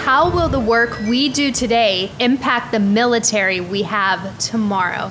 how will the work we do today impact the military we have tomorrow?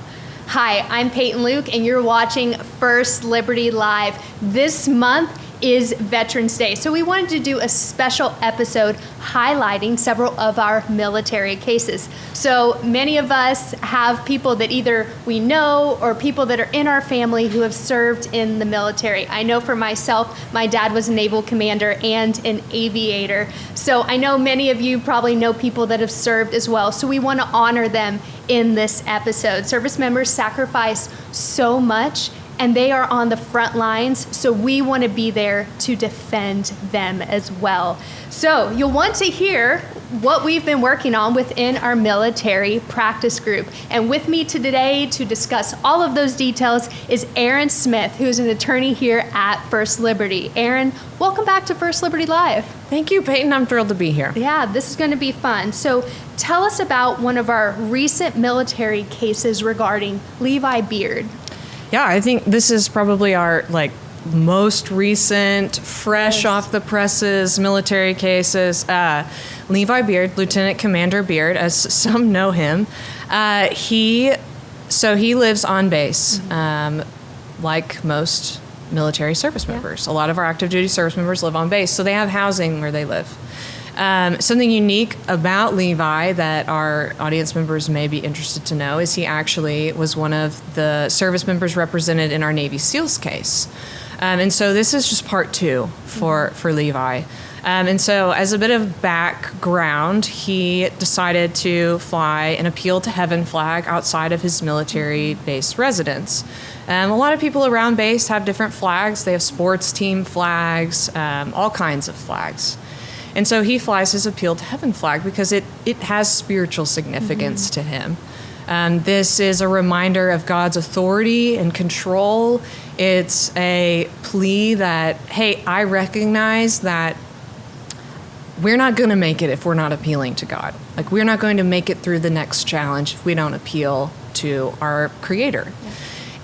Hi, I'm Peyton Luke, and you're watching First Liberty Live. This month is Veterans Day, so we wanted to do a special episode highlighting several of our military cases. So many of us have people that either we know or people that are in our family who have served in the military. I know for myself, my dad was a naval commander and an aviator. So I know many of you probably know people that have served as well. So we want to honor them in this episode. Service members sacrifice so much, and they are on the front lines, so we want to be there to defend them as well. So you'll want to hear what we've been working on within our military practice group. And with me today to discuss all of those details is Erin Smith, who's an attorney here at First Liberty. Erin, welcome back to First Liberty Live. Thank you, Peyton. I'm thrilled to be here. Yeah, this is going to be fun. So tell us about one of our recent military cases regarding Levi Beard. Yeah, I think this is probably our most recent, fresh off the presses military cases. Levi Beard, Lieutenant Commander Beard, as some know him, he lives on base, like most military service members. A lot of our active duty service members live on base, so they have housing where they live. Something unique about Levi that our audience members may be interested to know is he actually was one of the service members represented in our Navy SEALs case. And so this is just part two for Levi. And so as a bit of background, he decided to fly an Appeal to Heaven flag outside of his military base residence. A lot of people around base have different flags. They have sports team flags, all kinds of flags. And so he flies his Appeal to Heaven flag because it has spiritual significance to him. This is a reminder of God's authority and control. It's a plea that, hey, I recognize that we're not going to make it if we're not appealing to God. We're not going to make it through the next challenge if we don't appeal to our Creator. Yeah.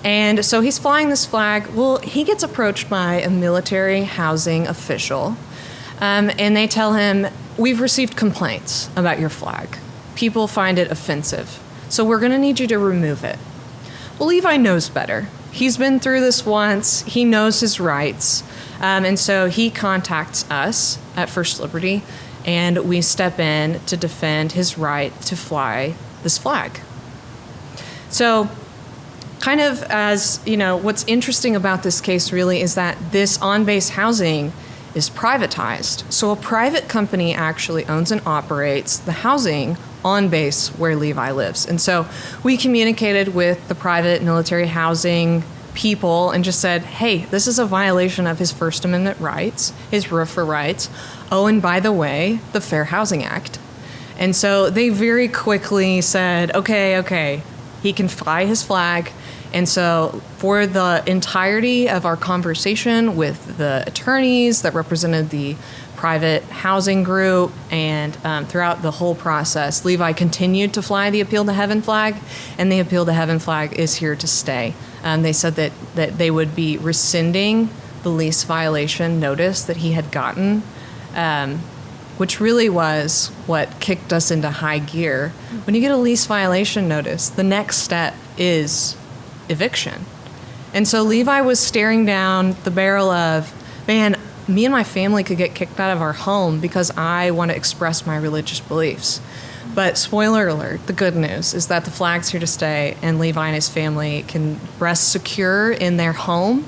And so he's flying this flag. Well, he gets approached by a military housing official. And they tell him, we've received complaints about your flag. People find it offensive. So we're going to need you to remove it. Well, Levi knows better. He's been through this once. He knows his rights. And so he contacts us at First Liberty, and we step in to defend his right to fly this flag. So kind of as, what's interesting about this case really is that this on-base housing is privatized. So a private company actually owns and operates the housing on base where Levi lives. And so we communicated with the private military housing people and just said, hey, this is a violation of his First Amendment rights, his RFRA rights. Oh, and by the way, the Fair Housing Act. And so they very quickly said, okay, he can fly his flag. And so for the entirety of our conversation with the attorneys that represented the private housing group and throughout the whole process, Levi continued to fly the Appeal to Heaven flag, and the Appeal to Heaven flag is here to stay. They said that they would be rescinding the lease violation notice that he had gotten, which really was what kicked us into high gear. When you get a lease violation notice, the next step is eviction. And so Levi was staring down the barrel of, man, me and my family could get kicked out of our home because I want to express my religious beliefs. But spoiler alert, the good news is that the flag's here to stay, and Levi and his family can rest secure in their home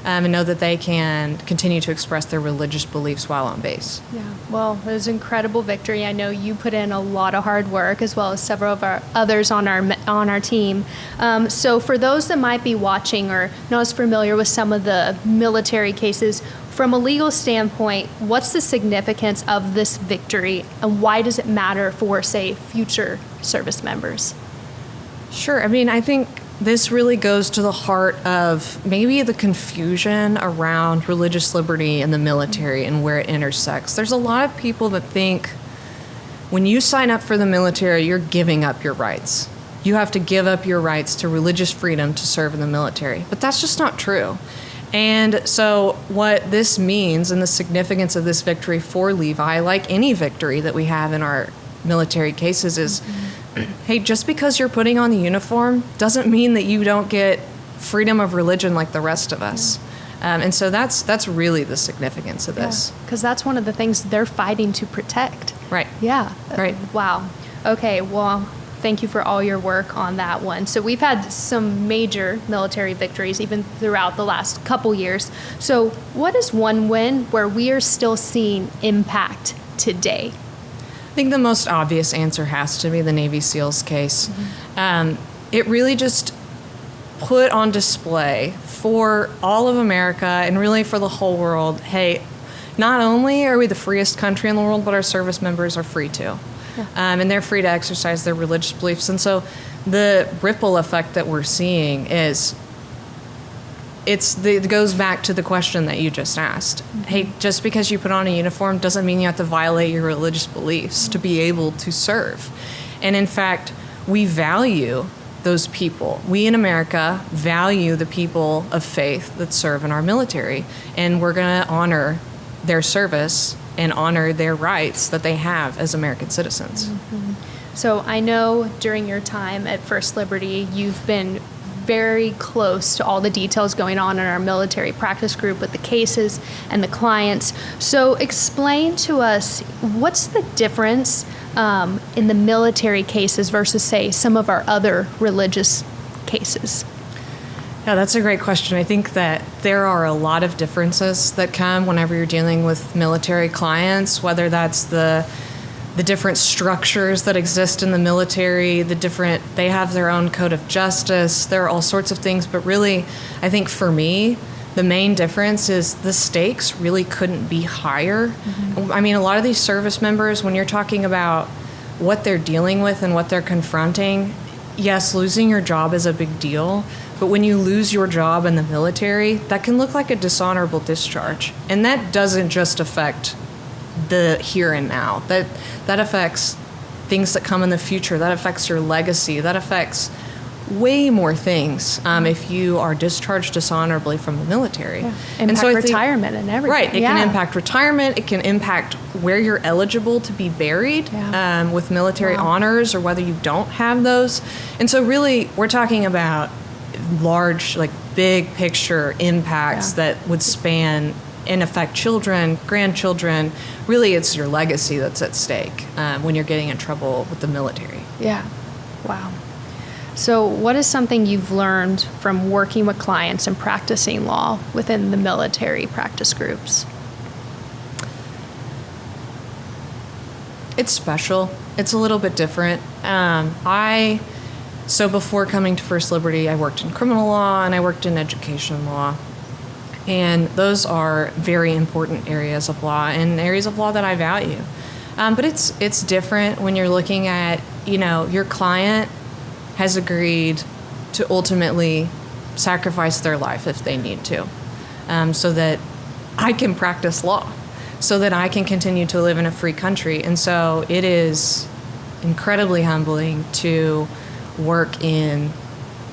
and know that they can continue to express their religious beliefs while on base. Yeah, well, it was an incredible victory. I know you put in a lot of hard work, as well as several of our others on our team. So for those that might be watching or not as familiar with some of the military cases, from a legal standpoint, what's the significance of this victory, and why does it matter for, say, future service members? Sure. I think this really goes to the heart of maybe the confusion around religious liberty in the military and where it intersects. There's a lot of people that think when you sign up for the military, you're giving up your rights. You have to give up your rights to religious freedom to serve in the military. But that's just not true. And so what this means and the significance of this victory for Levi, like any victory that we have in our military cases, is, hey, just because you're putting on the uniform doesn't mean that you don't get freedom of religion like the rest of us. And so that's really the significance of this. Because that's one of the things they're fighting to protect. Right. Yeah. Right. Wow. Okay, well, thank you for all your work on that one. So we've had some major military victories even throughout the last couple years. So what is one win where we are still seeing impact today? I think the most obvious answer has to be the Navy SEALs case. It really just put on display for all of America and really for the whole world, hey, not only are we the freest country in the world, but our service members are free too. And they're free to exercise their religious beliefs. And so the ripple effect that we're seeing is, it goes back to the question that you just asked. Hey, just because you put on a uniform doesn't mean you have to violate your religious beliefs to be able to serve. And in fact, we value those people. We in America value the people of faith that serve in our military, and we're going to honor their service and honor their rights that they have as American citizens. So I know during your time at First Liberty, you've been very close to all the details going on in our military practice group with the cases and the clients. So explain to us, what's the difference in the military cases versus, say, some of our other religious cases? Yeah, that's a great question. I think that there are a lot of differences that come whenever you're dealing with military clients, whether that's the different structures that exist in the military, they have their own code of justice, there are all sorts of things, but really, I think for me, the main difference is the stakes really couldn't be higher. I mean, a lot of these service members, when you're talking about what they're dealing with and what they're confronting, yes, losing your job is a big deal, but when you lose your job in the military, that can look like a dishonorable discharge. And that doesn't just affect the here and now. That affects things that come in the future. That affects your legacy. That affects way more things if you are discharged dishonorably from the military. Impact retirement and everything. Right. It can impact retirement. It can impact where you're eligible to be buried with military honors or whether you don't have those. And so really, we're talking about large, like big picture impacts that would span and affect children, grandchildren. Really, it's your legacy that's at stake when you're getting in trouble with the military. Yeah. Wow. So what is something you've learned from working with clients and practicing law within the military practice groups? It's special. It's a little bit different. So before coming to First Liberty, I worked in criminal law and I worked in education law. And those are very important areas of law and areas of law that I value. But it's different when you're looking at, your client has agreed to ultimately sacrifice their life if they need to, so that I can practice law, so that I can continue to live in a free country. And so it is incredibly humbling to work in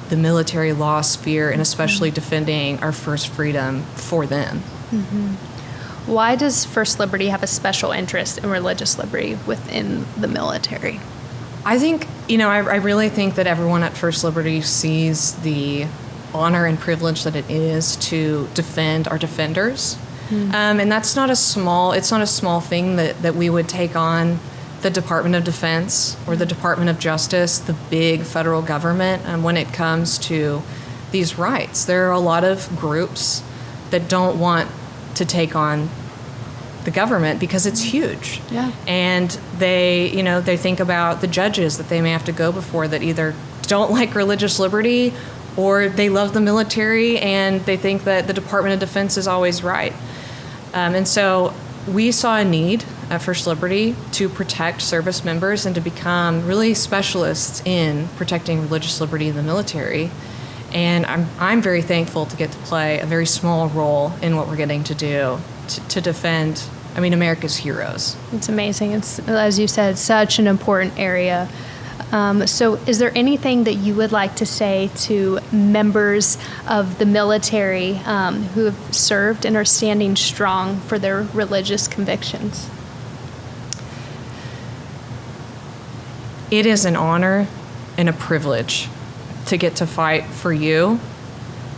the military law sphere and especially defending our first freedom for them. Why does First Liberty have a special interest in religious liberty within the military? I think, I really think that everyone at First Liberty sees the honor and privilege that it is to defend our defenders. And that's not a small thing that we would take on the Department of Defense or the Department of Justice, the big federal government, when it comes to these rights. There are a lot of groups that don't want to take on the government because it's huge. And they think about the judges that they may have to go before that either don't like religious liberty or they love the military and they think that the Department of Defense is always right. And so we saw a need at First Liberty to protect service members and to become really specialists in protecting religious liberty in the military. And I'm very thankful to get to play a very small role in what we're getting to do to defend, America's heroes. It's amazing. It's, as you said, such an important area So is there anything that you would like to say to members of the military who have served and are standing strong for their religious convictions? It is an honor and a privilege to get to fight for you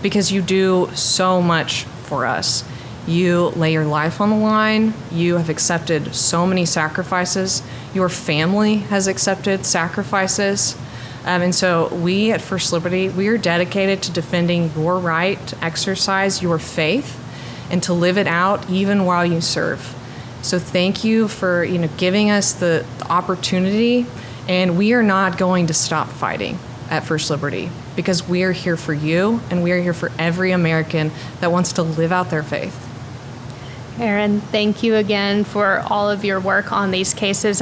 because you do so much for us. You lay your life on the line. You have accepted so many sacrifices. Your family has accepted sacrifices. And so we at First Liberty, we are dedicated to defending your right to exercise your faith and to live it out even while you serve. So thank you for giving us the opportunity, and we are not going to stop fighting at First Liberty because we are here for you and we are here for every American that wants to live out their faith. Erin, thank you again for all of your work on these cases.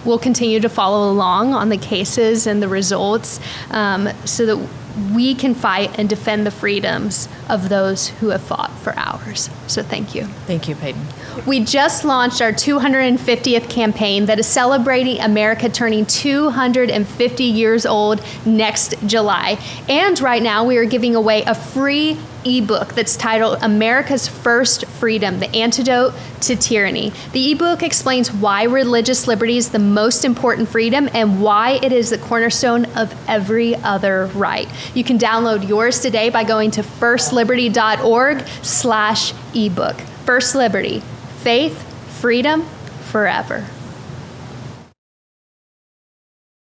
We'll continue to follow along on the cases and the results so that we can fight and defend the freedoms of those who have fought for ours. So thank you. Thank you, Peyton. We just launched our 250th campaign that is celebrating America turning 250 years old next July. And right now we are giving away a free ebook that's titled America's First Freedom, The Antidote to Tyranny. The ebook explains why religious liberty is the most important freedom and why it is the cornerstone of every other right. You can download yours today by going to firstliberty.org/ebook. First Liberty, faith, freedom, forever.